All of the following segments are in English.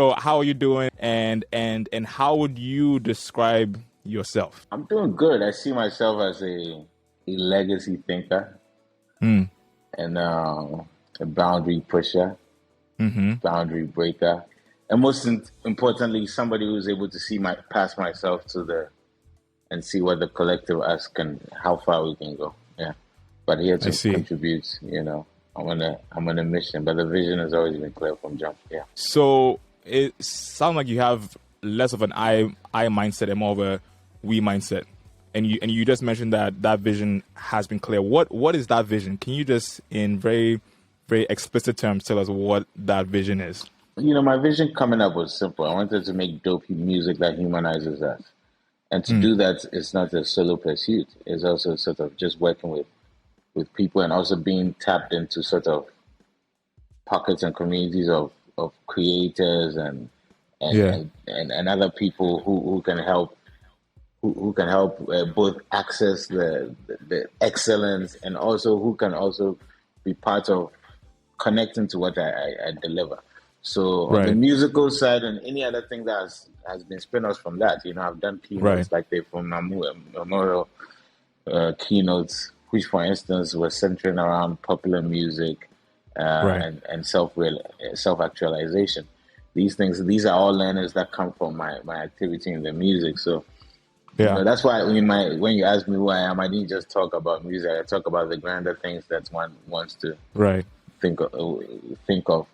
So how are you doing, and how would you describe yourself? I'm doing good. I see myself as a legacy thinker Mm. and a boundary pusher, Mm-hmm. boundary breaker, and importantly, somebody who's able to see my past myself to the and see what the collective us can, how far we can go. Yeah, but here I to see. contribute. I'm on a mission, but the vision has always been clear from jump. Yeah. So it sounds like you have less of an I mindset and more of a we mindset. And you just mentioned that that vision has been clear. What is that vision? Can you just in very very explicit terms tell us what that vision is? My vision coming up was simple. I wanted to make dope music that humanizes us. And to Mm. do that, it's not a solo pursuit. It's also sort of just working with people and also being tapped into sort of pockets and communities of creators and Yeah. and, and other people who can help who can help both access the excellence and also who can also be part of connecting to what I deliver. So on the Right. musical side and any other thing that has been spin-offs from that, I've done Right. keynotes like the from Memorial keynotes, which for instance was centering around popular music Right. and self actualization. These are all learners that come from my activity in the music. So Yeah. that's why when you ask me who I am, I didn't just talk about music. I talk about the grander things that one wants to Right. think of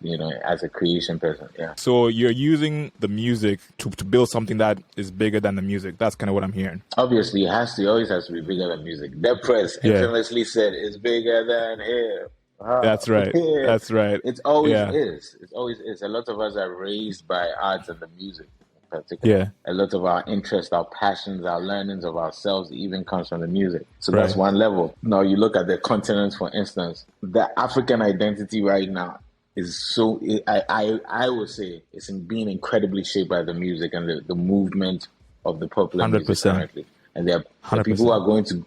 as a creation person. Yeah. So you're using the music to build something that is bigger than the music. That's kind of what I'm hearing. Obviously, it always has to be bigger than music. Dead Press Yeah. infamously said, "It's bigger than hip That's hop." right. Yeah, That's right. it always Yeah. is. It always is. A lot of us are raised by art and the music, in particular. Yeah. A lot of our interests, our passions, our learnings of ourselves even comes from the music. So that's Right. one level. Now you look at the continents, for instance. The African identity right now is so. I would say it's being incredibly shaped by the music and the movement of the popular music 100%. currently. And there are people who 100%. are going to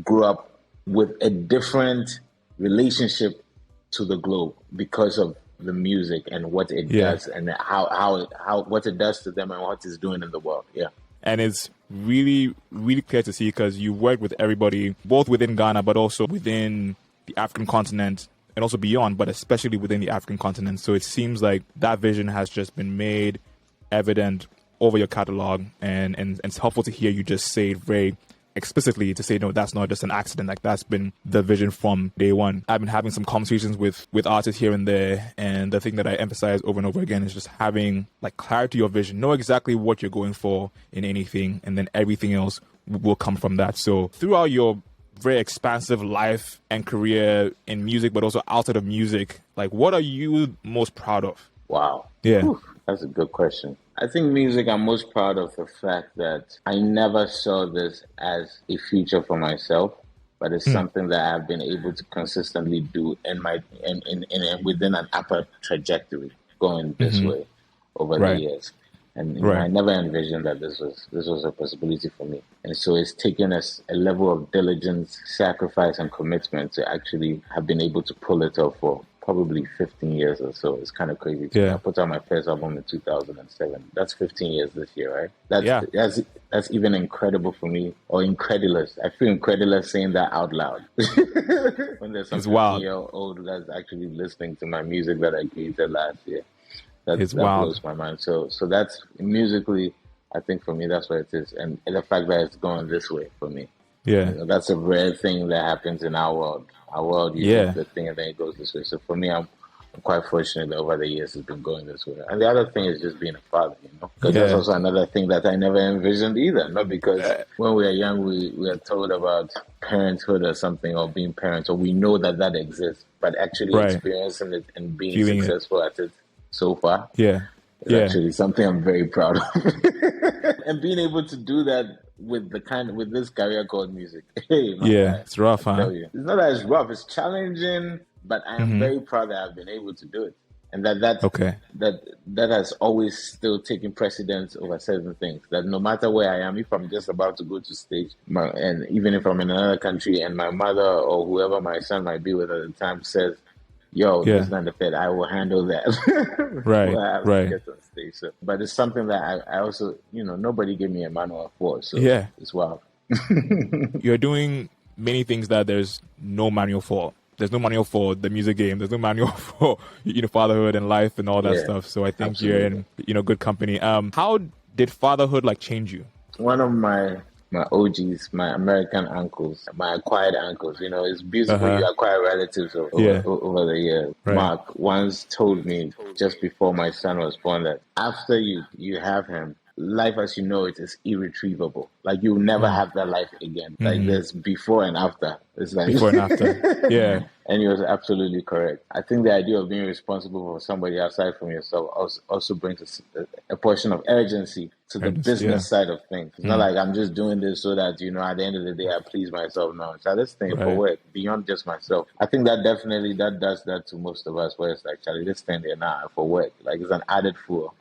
grow up with a different relationship to the globe because of the music and what it Yeah. does and how what it does to them and what it's doing in the world. Yeah. And it's really, really clear to see because you work with everybody, both within Ghana, but also within the African continent and also beyond, but especially within the African continent. So it seems like that vision has just been made evident over your catalog, and it's helpful to hear you just say it very explicitly to say, no, that's not just an accident. Like that's been the vision from day one. I've been having some conversations with artists here and there, and the thing that I emphasize over and over again is just having like clarity of vision, know exactly what you're going for in anything, and then everything else will come from that. So throughout your very expansive life and career in music, but also outside of music, like what are you most proud of? Wow. Yeah. Whew, that's a good question. I think music, I'm most proud of the fact that I never saw this as a future for myself, but it's something that I've been able to consistently do within an upper trajectory going this way over the Right. years. And I Right. never envisioned that this was a possibility for me. And so it's taken us a level of diligence, sacrifice, and commitment to actually have been able to pull it off for probably 15 years or so. It's kind of crazy to me. Yeah. I put out my first album in 2007. That's 15 years this year, right? That's Yeah. that's even incredible for me, or incredulous. I feel incredulous saying that out loud. When there's some It's wild. 15-year-old that's actually listening to my music that I created last year. It's That wild. blows my mind. So that's musically, I think for me that's what it is, and the fact that it's going this way for me. Yeah. That's a rare thing that happens in our world. Our world, you Yeah. do the thing and then it goes this way. So for me, I'm quite fortunate that over the years it's been going this way. And the other thing is just being a father, because that's Yeah. also another thing that I never envisioned either. Not because when we are young, we are told about parenthood or something, or being parents, or we know that exists, but actually Right. experiencing it and being Feeling it. successful at it so far Yeah. is Yeah. actually something I'm very proud of. And being able to do that with this career called music. Hey, my Yeah. guy, It's rough, I huh? tell you. It's not as rough, it's challenging, but I am very proud that I've been able to do it. And Okay. that has always still taken precedence over certain things. That no matter where I am, if I'm just about to go to stage, and even if I'm in another country and my mother or whoever my son might be with at the time says, yo, Yeah. this not fit. I will handle that Right. before I have to Right. get on stage. So, but it's something that I also, nobody gave me a manual for, so Yeah. it's wild. You're doing many things that there's no manual for. There's no manual for the music game. There's no manual for fatherhood and life and all that Yeah, stuff. So I think you're absolutely. in good company. How did fatherhood like change you? One of my OGs, my American uncles, my acquired uncles. It's Uh beautiful. huh. You acquire relatives Yeah. over the years. Right. Mark once told me just before my son was born that after you have him, life as you know it is irretrievable. Like you'll never Mm. have that life again. Like Hmm. there's before and after. It's like Before and after. Yeah. and he was absolutely correct. I think the idea of being responsible for somebody outside from yourself also brings a portion of urgency to the Yeah. business side of things. It's not Mm. like I'm just doing this so that, at the end of the day, I please myself. No, it's this thing for Right. work beyond just myself. I think that does that to most of us where it's like, Charlie, this thing here now for work. Like it's an added fuel.